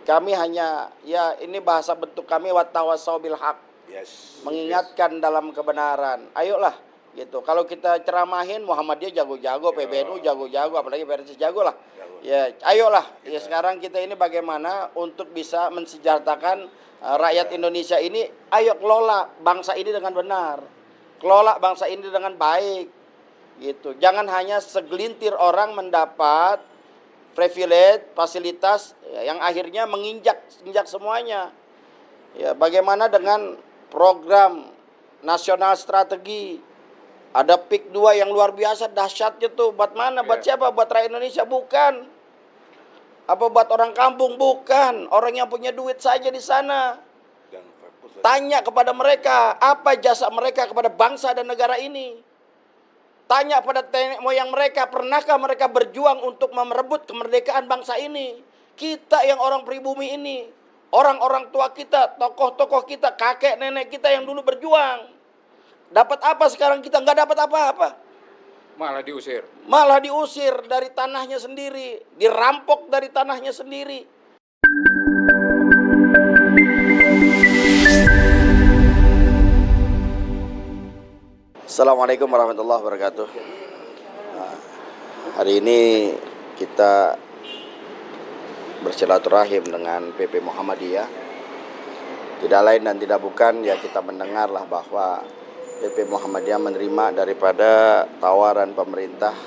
kami hanya, ya ini bahasa bentuk kami, wattawassaw bil haq. Mengingatkan dalam kebenaran. Ayolah gitu. Kalau kita ceramahin Muhammadiyah jago-jago, PBNU jago-jago, apalagi Persis jago lah. Ya, ayolah. Ya sekarang kita ini bagaimana untuk bisa mensejahterakan rakyat Indonesia ini. Ayo kelola bangsa ini dengan benar. Kelola bangsa ini dengan baik. Gitu. Jangan hanya segelintir orang mendapat privilege, fasilitas yang akhirnya menginjak semuanya. Ya, bagaimana dengan program nasional strategi? Ada PIK 2 yang luar biasa dahsyatnya tuh. Buat mana? Buat siapa? Buat rakyat Indonesia? Bukan. Apa buat orang kampung? Bukan. Orang yang punya duit saja di sana. Tanya kepada mereka, apa jasa mereka kepada bangsa dan negara ini? Tanya pada nenek moyang mereka, pernahkah mereka berjuang untuk merebut kemerdekaan bangsa ini? Kita yang orang pribumi ini, orang-orang tua kita, tokoh-tokoh kita, kakek nenek kita yang dulu berjuang. Dapat apa sekarang kita? Nggak dapat apa-apa. Malah diusir. Malah diusir dari tanahnya sendiri, dirampok dari tanahnya sendiri. Assalamualaikum warahmatullahi wabarakatuh. Hari ini kita bersilaturahim dengan PP Muhammadiyah. Tidak lain dan tidak bukan, ya kita mendengarlah bahwa PP Muhammadiyah menerima daripada tawaran pemerintah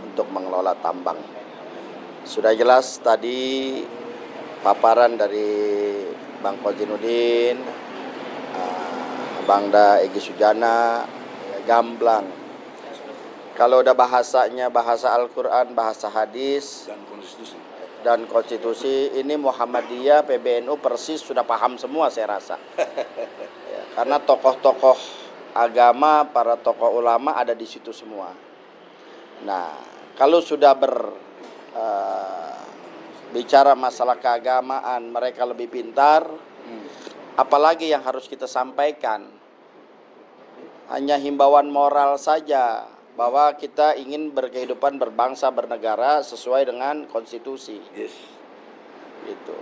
untuk mengelola tambang. Sudah jelas tadi paparan dari Bang Kozinuddin, Bangda Egy Sujana, gamblang. Kalau udah bahasanya bahasa Al-Quran, bahasa hadis dan konstitusi, ini Muhammadiyah, PBNU Persis sudah paham semua saya rasa. Ya, karena tokoh-tokoh agama, para tokoh ulama ada di situ semua. Nah, kalau sudah bicara masalah keagamaan, mereka lebih pintar. Apalagi yang harus kita sampaikan? Hanya himbauan moral saja bahwa kita ingin berkehidupan berbangsa bernegara sesuai dengan konstitusi. Gitu.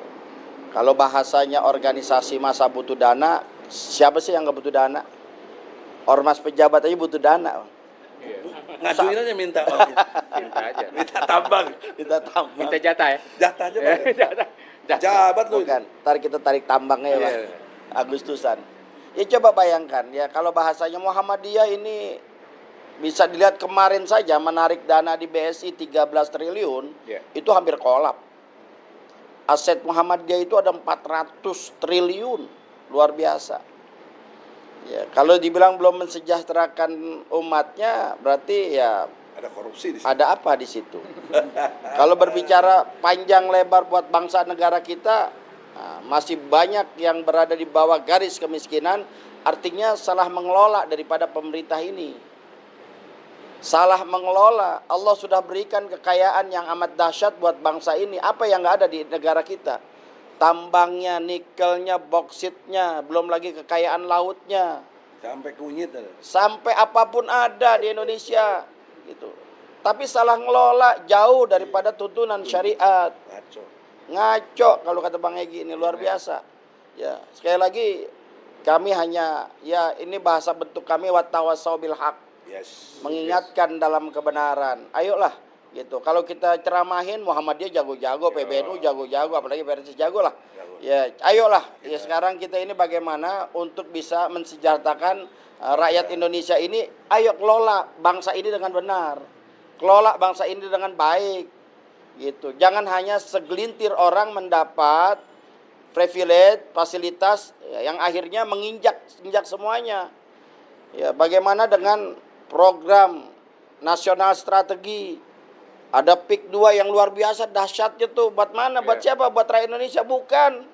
Kalau bahasanya organisasi masa butuh dana, siapa sih yang nggak butuh dana? Ormas pejabat aja butuh dana. Ngajuin aja minta aja. Minta tambang. Minta jatah ya. Jatah aja Pak. Jatah. Jabat lu. Bukan, ntar kita tarik tambangnya ya Pak. Agustusan. Ya coba bayangkan ya, kalau bahasanya Muhammadiyah ini bisa dilihat kemarin saja menarik dana di BSI 13 triliun, itu hampir kolap. Aset Muhammadiyah itu ada 400 triliun, luar biasa. Ya, kalau dibilang belum mensejahterakan umatnya, berarti ya ada korupsi di situ. Ada apa di situ? Kalau berbicara panjang lebar buat bangsa negara kita, masih banyak yang berada di bawah garis kemiskinan, artinya salah mengelola daripada pemerintah ini. Salah mengelola. Allah sudah berikan kekayaan yang amat dahsyat buat bangsa ini. Apa yang nggak ada di negara kita? Tambangnya, nikelnya, boksitnya, belum lagi kekayaan lautnya. Sampai kunyit ada. Sampai apapun ada di Indonesia gitu. Tapi salah ngelola, jauh daripada tuntunan syariat. Ngaco kalau kata Bang Egy, ini luar biasa. Ya, sekali lagi kami hanya, ya ini bahasa bentuk kami, wattawassaw bil haq. Mengingatkan dalam kebenaran. Ayolah gitu. Kalau kita ceramahin Muhammadiyah jago-jago, PBNU jago-jago, apalagi Persis jago lah. Ya, ayolah. Ya sekarang kita ini bagaimana untuk bisa mensejahterakan rakyat Indonesia ini. Ayo kelola bangsa ini dengan benar. Kelola bangsa ini dengan baik. Gitu. Jangan hanya segelintir orang mendapat privilege, fasilitas yang akhirnya menginjak semuanya. Ya, bagaimana dengan program nasional strategi? Ada PIK 2 yang luar biasa dahsyatnya tuh. Buat mana? Buat siapa? Buat rakyat Indonesia? Bukan.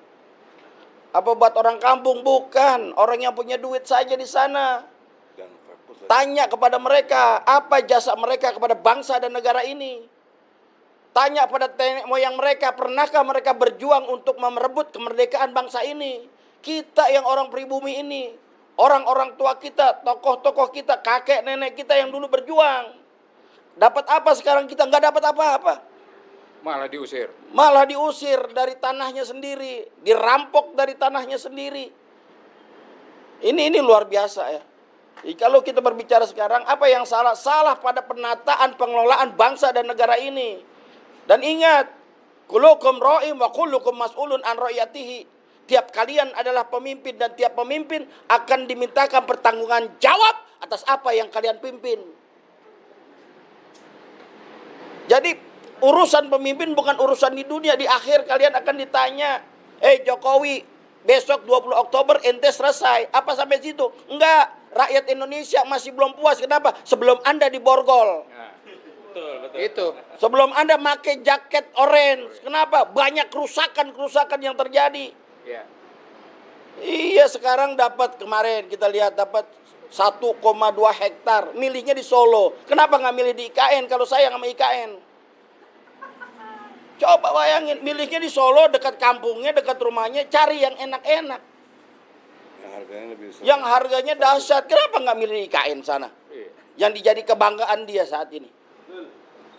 Apa buat orang kampung? Bukan. Orang yang punya duit saja di sana. Tanya kepada mereka, apa jasa mereka kepada bangsa dan negara ini? Tanya pada nenek moyang mereka, pernahkah mereka berjuang untuk merebut kemerdekaan bangsa ini? Kita yang orang pribumi ini, orang-orang tua kita, tokoh-tokoh kita, kakek nenek kita yang dulu berjuang. Dapat apa sekarang kita? Nggak dapat apa-apa. Malah diusir. Malah diusir dari tanahnya sendiri, dirampok dari tanahnya sendiri. Ini luar biasa ya. Jadi kalau kita berbicara sekarang, apa yang salah? Salah pada penataan pengelolaan bangsa dan negara ini. Dan ingat, kullukum ra'im wa kullukum mas'ulun an ra'iyatihi. Tiap kalian adalah pemimpin dan tiap pemimpin akan dimintakan pertanggungan jawab atas apa yang kalian pimpin. Jadi urusan pemimpin bukan urusan di dunia, di akhir kalian akan ditanya, Jokowi, besok 20 Oktober ente selesai. Apa sampai situ? Enggak, rakyat Indonesia masih belum puas. Kenapa? Sebelum Anda diborgol. Nah, betul. Itu. Sebelum Anda pakai jaket orange. Kenapa? Banyak kerusakan yang terjadi. Ya. Iya, sekarang kemarin kita lihat dapat 1,2 hektar. Milihnya di Solo. Kenapa nggak milih di IKN kalau sayang sama IKN? Coba bayangin, milihnya di Solo, dekat kampungnya, dekat rumahnya, cari yang enak-enak. Yang harganya lebih besar. Yang harganya dahsyat. Kenapa nggak milih IKN sana? Iya. Yang dijadi kebanggaan dia saat ini.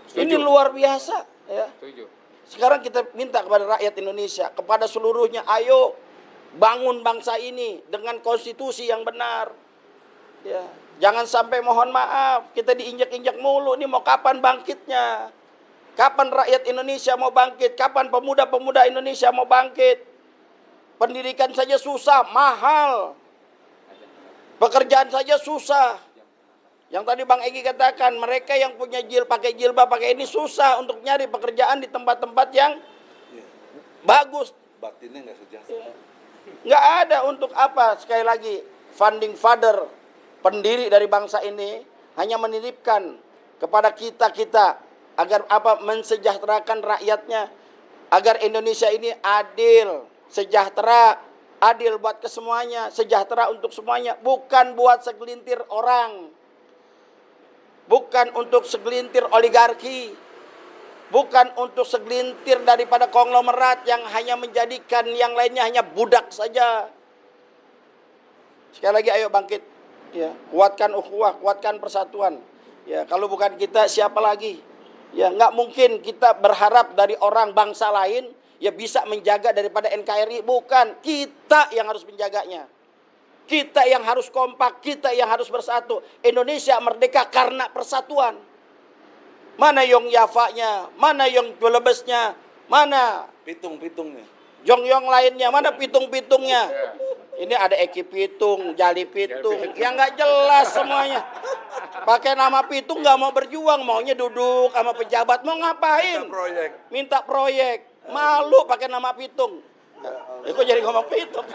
Setuju. Ini luar biasa. Ya. Setuju. Sekarang kita minta kepada rakyat Indonesia, kepada seluruhnya, ayo bangun bangsa ini dengan konstitusi yang benar. Ya. Jangan sampai mohon maaf, kita diinjak-injak mulu. Ini mau kapan bangkitnya? Kapan rakyat Indonesia mau bangkit? Kapan pemuda-pemuda Indonesia mau bangkit? Pendidikan saja susah, mahal. Pekerjaan saja susah. Yang tadi Bang Egy katakan, mereka yang punya pakai jilbab, pakai ini susah untuk nyari pekerjaan di tempat-tempat yang bagus. Batinnya nggak sejahtera. Nggak ada untuk apa? Sekali lagi, founding father, pendiri dari bangsa ini, hanya menitipkan kepada kita agar mensejahterakan rakyatnya, agar Indonesia ini adil, sejahtera, adil buat kesemuanya, sejahtera untuk semuanya, bukan buat segelintir orang, bukan untuk segelintir oligarki, bukan untuk segelintir daripada konglomerat yang hanya menjadikan yang lainnya hanya budak saja. Sekali lagi, ayo bangkit, ya, kuatkan ukhuwah, kuatkan persatuan. Ya, kalau bukan kita siapa lagi? Ya, nggak mungkin kita berharap dari orang bangsa lain ya bisa menjaga daripada NKRI. Bukan, kita yang harus menjaganya. Kita yang harus kompak, kita yang harus bersatu. Indonesia merdeka karena persatuan. Mana Yong Yafanya, mana Yong Belebesnya, mana Pitung-pitungnya. Yong lainnya, mana pitung-pitungnya. Ini ada Eki Pitung, Jali Pitung, yang nggak jelas semuanya. Pakai nama Pitung nggak mau berjuang, maunya duduk sama pejabat, mau ngapain? Minta proyek. Malu pakai nama Pitung. Kok jadi ngomong Pitung?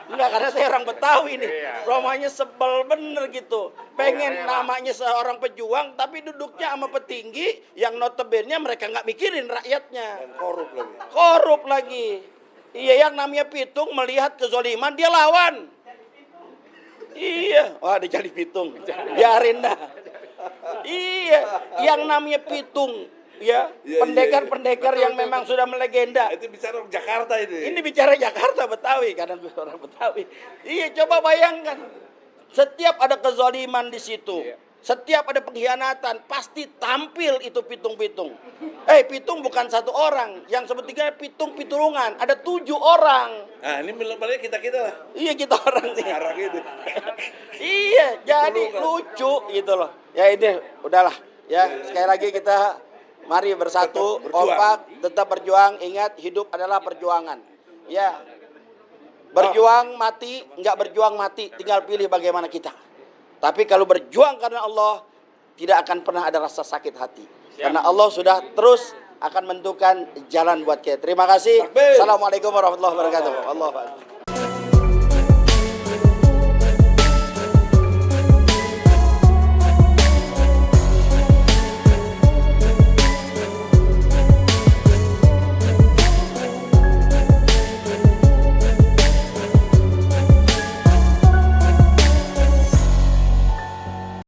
Enggak, karena saya orang Betawi nih. Romanya sebel bener gitu. Pengen namanya seorang pejuang, tapi duduknya sama petinggi yang notabene mereka nggak mikirin rakyatnya. Dan korup lagi. Korup lagi. Iya, yang namanya Pitung melihat kezoliman, dia lawan. Iya, wah ada jadi Pitung. Biarin dah. Iya, yang namanya Pitung, ya, pendekar-pendekar yang memang sudah melegenda. Itu bicara Jakarta ini. Ini bicara Jakarta Betawi, karena orang Betawi. Iya, coba bayangkan. Setiap ada kezoliman di situ. Setiap ada pengkhianatan, pasti tampil itu pitung-pitung. Pitung bukan satu orang. Yang sebetulnya pitung pitulungan. Ada 7 orang. Nah, ini balik kita lah. Iya, kita orang nih. Sekarang gitu. Iya, jadi lucu gitu loh. Ya ini, udahlah. Ya, sekali lagi kita mari bersatu, kompak, tetap berjuang. Ingat, hidup adalah perjuangan. Ya, berjuang mati, enggak berjuang mati. Tinggal pilih bagaimana kita. Tapi kalau berjuang karena Allah, tidak akan pernah ada rasa sakit hati. Karena Allah sudah terus akan menentukan jalan buat kita. Terima kasih. Assalamualaikum warahmatullahi wabarakatuh. Allah.